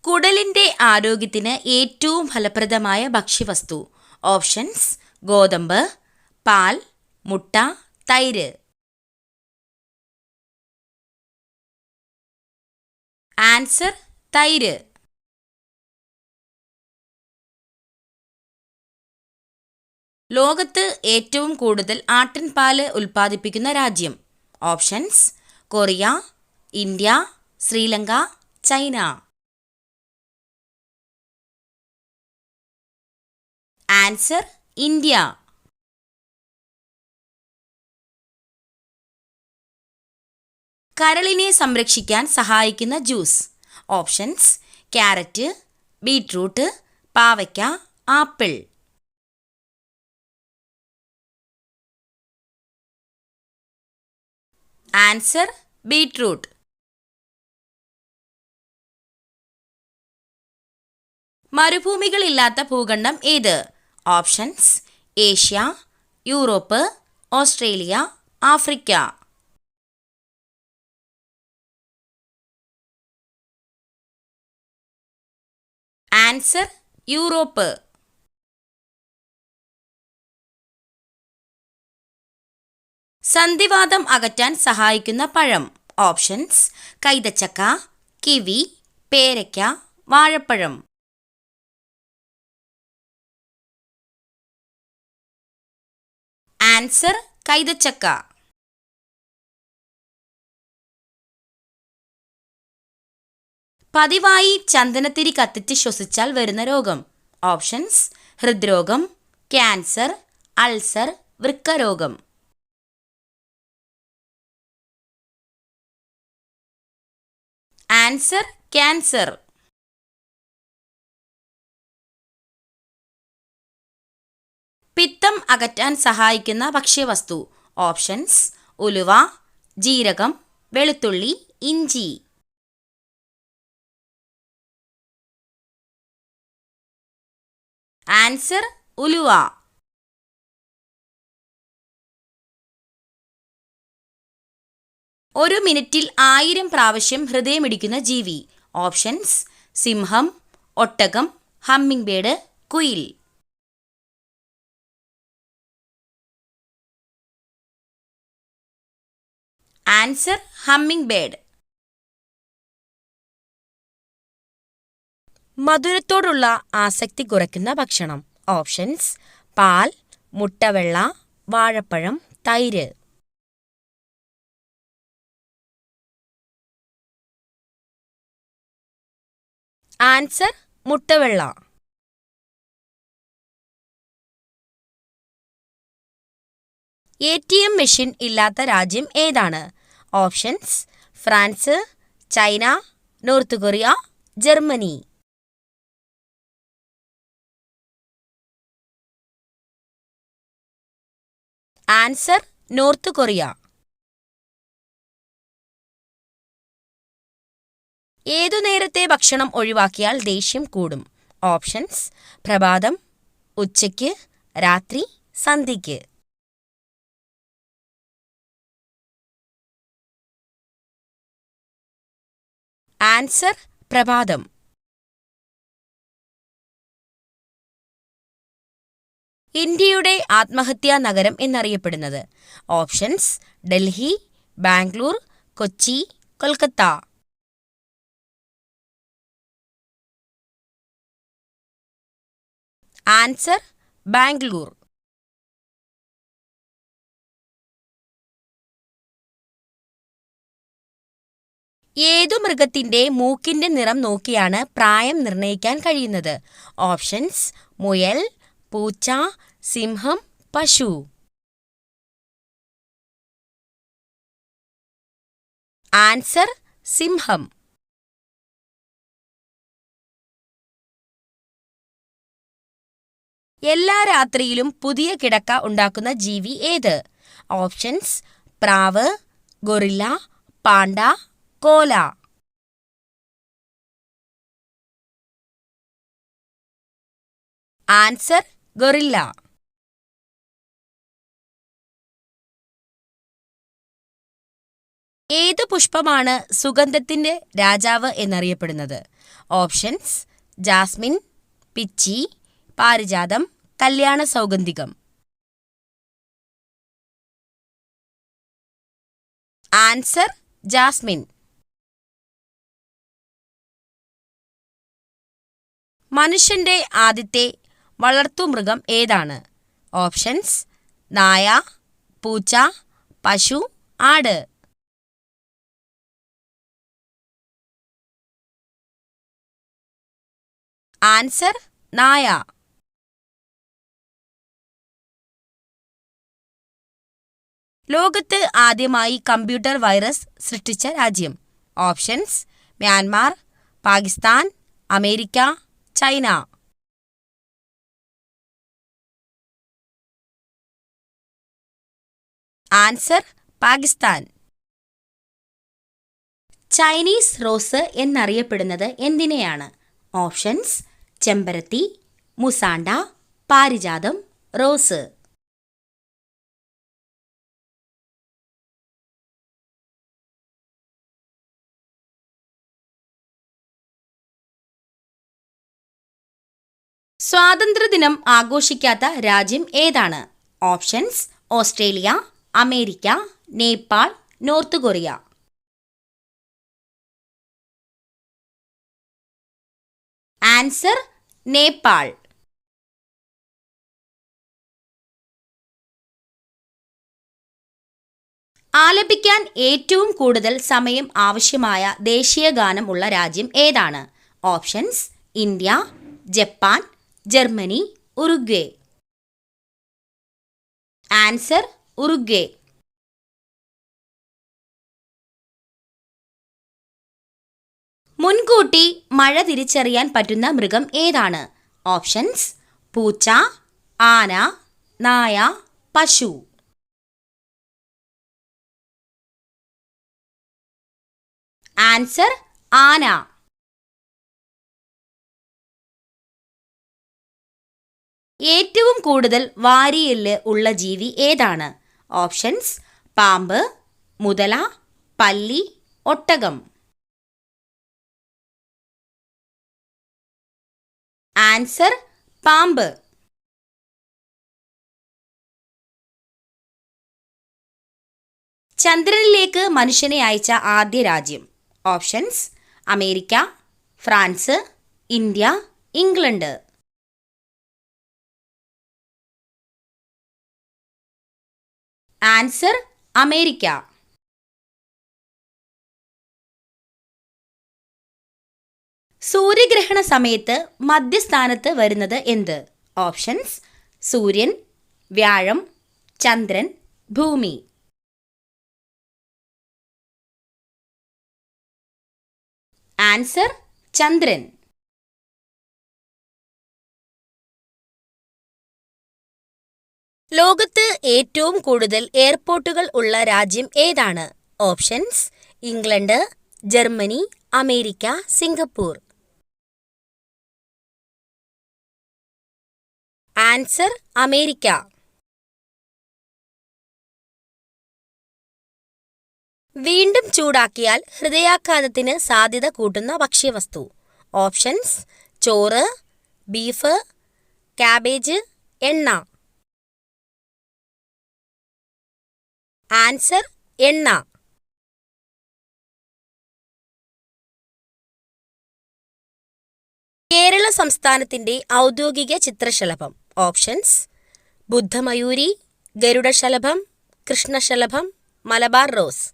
കുടലിന്റെ ആരോഗ്യത്തിന് ഏറ്റവും ഫലപ്രദമായ ഭക്ഷ്യവസ്തു. ഓപ്ഷൻസ്: ഗോതമ്പ്, പാൽ, മുട്ട, തൈര്. ആൻസർ: തൈര്. ലോകത്ത് ഏറ്റവും കൂടുതൽ ആട്ടിൻപാല് ഉൽപ്പാദിപ്പിക്കുന്ന രാജ്യം. Options: Korea, India, Sri Lanka, China. Answer: India. കരളിനെ സംരക്ഷിക്കാൻ സഹായിക്കുന്ന ജ്യൂസ്. ഓപ്ഷൻസ്: ക്യാരറ്റ്, ബീറ്റ്റൂട്ട്, പാവയ്ക്ക, ആപ്പിൾ. Answer: beetroot. മരുഭൂമികളില്ലാത്ത ഭൂഖണ്ഡം ഏത്? Options: Asia, Europe, Australia, Africa. Answer: Europe. സന്ധിവാതം അകറ്റാൻ സഹായിക്കുന്ന പഴം. ഓപ്ഷൻസ്: കൈതച്ചക്ക, കിവി, പേരയ്ക്ക, വാഴപ്പഴം. ആൻസർ: കൈതച്ചക്ക. പതിവായി ചന്ദനത്തിരി കത്തിച്ച് ശ്വസിച്ചാൽ വരുന്ന രോഗം. ഓപ്ഷൻസ്: ഹൃദ്രോഗം, ക്യാൻസർ, അൾസർ, വൃക്കരോഗം. Answer: cancer. പിത്തം അകറ്റാൻ സഹായിക്കുന്ന ഭക്ഷ്യവസ്തു. ഓപ്ഷൻസ്: ഉലുവ, ജീരകം, വെളുത്തുള്ളി, ഇഞ്ചി. ആൻസർ: ഉലുവ. ഒരു മിനിറ്റിൽ 1000 പ്രാവശ്യം ഹൃദയമിടിക്കുന്ന ജീവി. ഓപ്ഷൻസ്: സിംഹം, ഒട്ടകം, ഹമ്മിങ് ബേർഡ്, കുയിൽ. Answer: humming bird. മധുരത്തോടുള്ള ആസക്തി കുറയ്ക്കുന്ന ഭക്ഷണം. ഓപ്ഷൻസ്: പാൽ, മുട്ടവെള്ള, വാഴപ്പഴം, തൈര്. ആൻസർ: മുട്ടവെള്ള. ATM മെഷീൻ ഇല്ലാത്ത രാജ്യം ഏതാണ്? Options: France, China, north Korea, Germany. Answer: north Korea. ഏതു നേരത്തെ ഭക്ഷണം ഒഴിവാക്കിയാൽ ദേഷ്യം കൂടും? ഓപ്ഷൻസ്: പ്രഭാതം, ഉച്ചയ്ക്ക്, രാത്രി, സന്ധ്യയ്ക്ക്. ആൻസർ: പ്രഭാതം. ഇന്ത്യയുടെ ആത്മഹത്യാ നഗരം എന്നറിയപ്പെടുന്നത്. ഓപ്ഷൻസ്: ഡൽഹി, ബാംഗ്ലൂർ, കൊച്ചി, കൊൽക്കത്ത. ആൻസർ: ബാംഗ്ലൂർ. ഏതു മൃഗത്തിന്റെ മൂക്കിന്റെ നിറം നോക്കിയാണ് പ്രായം നിർണ്ണയിക്കാൻ കഴിയുന്നത്? ഓപ്ഷൻസ്: മുയൽ, പൂച്ച, സിംഹം, പശു. ആൻസർ: സിംഹം. എല്ലാ രാത്രിയിലും പുതിയ കിടക്ക ഉണ്ടാക്കുന്ന ജീവി ഏത്? ഓപ്ഷൻസ്: പ്രാവ്, ഗൊറില്ല, പാണ്ട, കോല. Answer: guerrilla. ഏതു പുഷ്പമാണ് സുഗന്ധത്തിന്റെ രാജാവ് എന്നറിയപ്പെടുന്നത്? ഓപ്ഷൻസ് ജാസ്മിൻ, പിച്ചി, പാരിജാതം, കല്യാണ സൗഗന്ധികം. Answer Jasmine. മനുഷ്യന്റെ ആദ്യത്തെ വളർത്തുമൃഗം ഏതാണ്? ഓപ്ഷൻസ് നായ, പൂച്ച, പശു, ആട്. ആൻസർ നായ. ലോകത്ത് ആദ്യമായി കമ്പ്യൂട്ടർ വൈറസ് സൃഷ്ടിച്ച രാജ്യം? Options Myanmar, Pakistan, America, China. Answer Pakistan. Chinese rose എന്നറിയപ്പെടുന്നത് എന്തിനെയാണ്? ഓപ്ഷൻസ് ചെമ്പരത്തി, മുസാണ്ട, പാരിജാതം, റോസ്. സ്വാതന്ത്ര്യദിനം ആഘോഷിക്കാത്ത രാജ്യം ഏതാണ്? Options Australia, America, Nepal, North Korea. Answer Nepal. ആലപിക്കാൻ ഏറ്റവും കൂടുതൽ സമയം ആവശ്യമായ ദേശീയ ഗാനം ഉള്ള രാജ്യം ഏതാണ്? Options India, Japan, Germany, Uruguay. Answer Uruguay. മുൻകൂട്ടി മഴ തിരിച്ചറിയാൻ പറ്റുന്ന മൃഗം ഏതാണ്? ഓപ്ഷൻസ് പൂച്ച, ആന, നായ, പശു. ആൻസർ ആന. ഏറ്റവും കൂടുതൽ വാരിയെല്ല് ഉള്ള ജീവി ഏതാണ്? ഓപ്ഷൻസ് പാമ്പ്, മുതല, പല്ലി, ഒട്ടകം. ആൻസർ പാമ്പ്. ചന്ദ്രനിലേക്ക് മനുഷ്യനെ അയച്ച ആദ്യ രാജ്യം? Options America, France, India, England. Answer America. സൂര്യഗ്രഹണ സമയത്ത് മധ്യസ്ഥാനത്ത് വരുന്നത് എന്ത്? ഓപ്ഷൻസ് സൂര്യൻ, വ്യാഴം, ചന്ദ്രൻ, ഭൂമി. ആൻസർ ചന്ദ്രൻ. ലോകത്ത് ഏറ്റവും കൂടുതൽ എയർപോർട്ടുകൾ ഉള്ള രാജ്യം ഏതാണ്? Options England, Germany, America, Singapore. Answer America. വീണ്ടും ചൂടാക്കിയാൽ ഹൃദയാഘാതത്തിന് സാധ്യത കൂട്ടുന്ന ഭക്ഷ്യവസ്തു? ഓപ്ഷൻസ് ചോറ്, ബീഫ്, കാബേജ്, എണ്ണ. ആൻസർ എണ്ണ. കേരള സംസ്ഥാനത്തിന്റെ ഔദ്യോഗിക ചിത്രശലഭം? ഓപ്ഷൻസ് ബുദ്ധമയൂരി, ഗരുഡശലഭം, കൃഷ്ണശലഭം, മലബാർ റോസ്.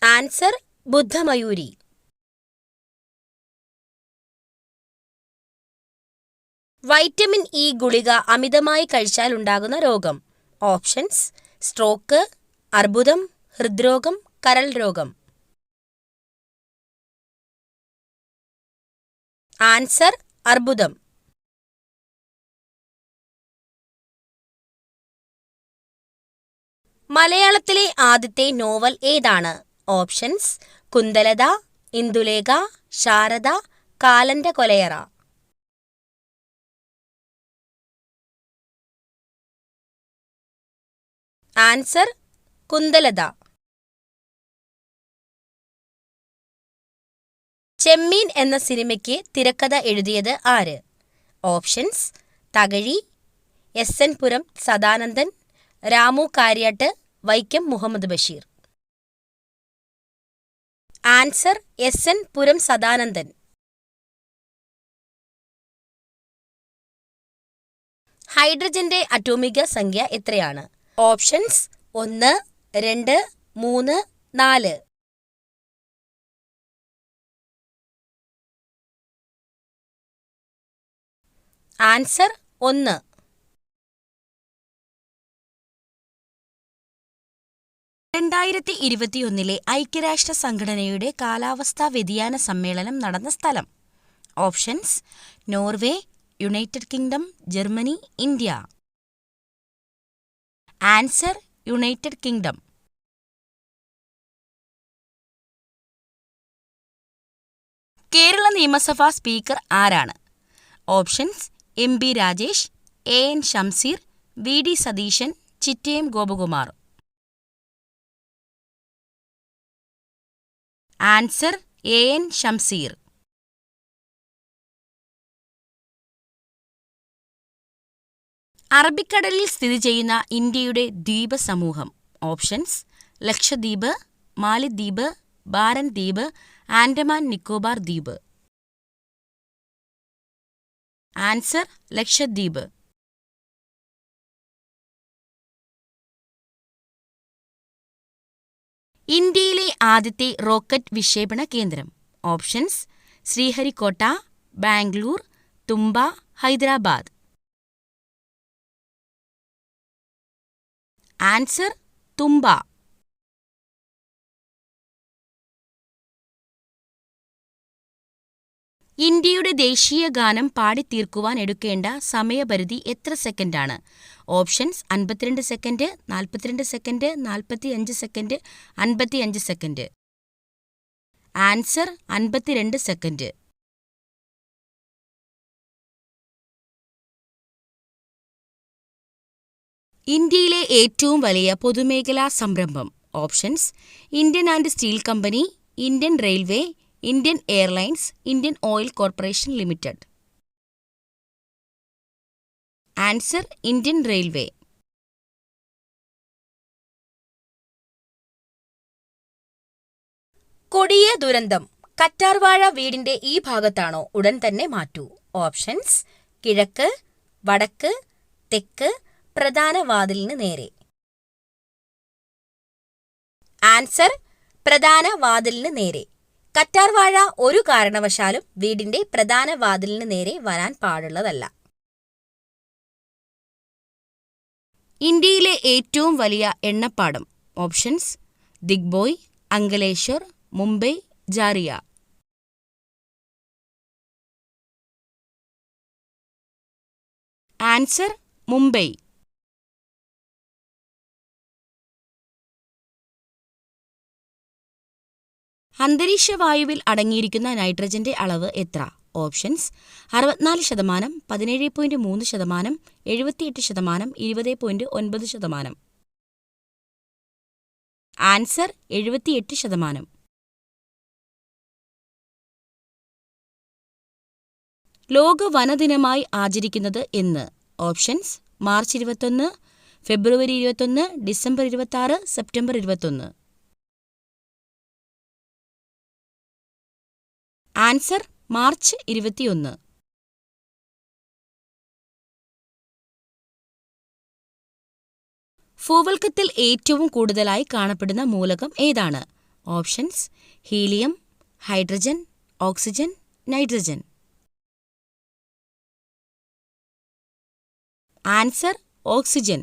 ആൻസർ ബുദ്ധമയൂരി. വൈറ്റമിൻ ഇ ഗുളിക അമിതമായി കഴിച്ചാൽ ഉണ്ടാകുന്ന രോഗം? ഓപ്ഷൻസ് സ്ട്രോക്ക്, അർബുദം, ഹൃദ്രോഗം, കരൾ രോഗം. ആൻസർ അർബുദം. മലയാളത്തിലെ ആദ്യത്തെ നോവൽ ഏതാണ്? ഓപ്ഷൻസ് കുന്തലത, ഇന്ദുലേഖ, ശാരദ, കാലന്റെ കൊലയറ. ആൻസർ കുന്തലത. ചെമ്മീൻ എന്ന സിനിമയ്ക്ക് തിരക്കഥ എഴുതിയത് ആര്? ഓപ്ഷൻസ്: തകഴി, എസ്.എൻ. പുരം സദാനന്ദൻ, രാമു കാര്യാട്ട്, വൈക്കം മുഹമ്മദ് ബഷീർ. ആൻസർ: എസ്.എൻ. പുരം സദാനന്ദൻ. ഹൈഡ്രജന്റെ അറ്റോമിക സംഖ്യ എത്രയാണ്? ഓപ്ഷൻസ്: 1, 2, 3, 4. ആൻസർ: 1. ിലെ ഐക്യരാഷ്ട്ര സംഘടനയുടെ കാലാവസ്ഥാ വ്യതിയാന സമ്മേളനം നടന്ന സ്ഥലം. Options: Norway, United Kingdom, Germany, India. Answer: United Kingdom. Kerala നിയമസഭാ സ്പീക്കർ ആരാണ്? Options: M B. Rajesh, A N. Shamseer, V D. Satheesan, Chittayam Gopakumar. Answer: A N. Shamseer. അറബിക്കടലിൽ സ്ഥിതി ചെയ്യുന്ന ഇന്ത്യയുടെ ദ്വീപ സമൂഹം. ഓപ്ഷൻസ്: ലക്ഷദ്വീപ്, മാലിദ്വീപ്, ബാരൻ ദ്വീപ്, ആൻഡമാൻ നിക്കോബാർ ദ്വീപ്. ആൻസർ: ലക്ഷദ്വീപ്. ഇന്ത്യയിലെ ആദ്യത്തെ റോക്കറ്റ് വിക്ഷേപണ കേന്ദ്രം. ഓപ്ഷൻസ്: ശ്രീഹരിക്കോട്ട, ബാംഗ്ലൂർ, തുമ്പ, ഹൈദരാബാദ്. ആൻസർ: തുമ്പ. ഇന്ത്യയുടെ ദേശീയ ഗാനം പാടിത്തീർക്കുവാൻ എടുക്കേണ്ട സമയപരിധി എത്ര സെക്കൻഡാണ്? Options: 52 second, 42 second, 45 second, 55 second. Answer: 52 second. ഇന്ത്യയിലെ ഏറ്റവും വലിയ പൊതുമേഖലാ സംരംഭം. Options: Indian and steel company, Indian railway, Indian airlines, Indian oil corporation limited. Answer: Indian railway. കൊടിയ ദുരന്തം. കറ്റാർവാഴ വീടിന്റെ ഈ ഭാഗത്താണോ? ഉടൻ തന്നെ മാറ്റൂ. ഓപ്ഷൻസ്: കിഴക്ക്, വടക്ക്, തെക്ക്, പ്രധാന വാതിലിന് നേരെ. ആൻസർ: പ്രധാന വാതിലിന് നേരെ. കറ്റാർവാഴ ഒരു കാരണവശാലും വീടിന്റെ പ്രധാന വാതിലിന് നേരെ വരാൻ പാടുള്ളതല്ല. ഇന്ത്യയിലെ ഏറ്റവും വലിയ എണ്ണപ്പാടം. ഓപ്ഷൻസ്: ദിഗ്ബോയ്, അങ്കലേശ്വർ, മുംബൈ, ജാറിയ. ആൻസർ: മുംബൈ. അന്തരീക്ഷവായുവിൽ അടങ്ങിയിരിക്കുന്ന നൈട്രജന്റെ അളവ് എത്ര? ഓപ്ഷൻസ്: 64%, 17.3%, 78%, 20.9%. ആൻസർ: 78%. ലോക വനദിനമായി ആചരിക്കുന്നത് എന്ന്? ഓപ്ഷൻസ്: മാർച്ച് 21, ഫെബ്രുവരി 21, ഡിസംബർ 26, സെപ്റ്റംബർ 21. Answer: March 21. ഭൂവൽക്കത്തിൽ ഏറ്റവും കൂടുതലായി കാണപ്പെടുന്ന മൂലകം ഏതാണ്? Options: helium, hydrogen, oxygen, nitrogen. Answer: oxygen.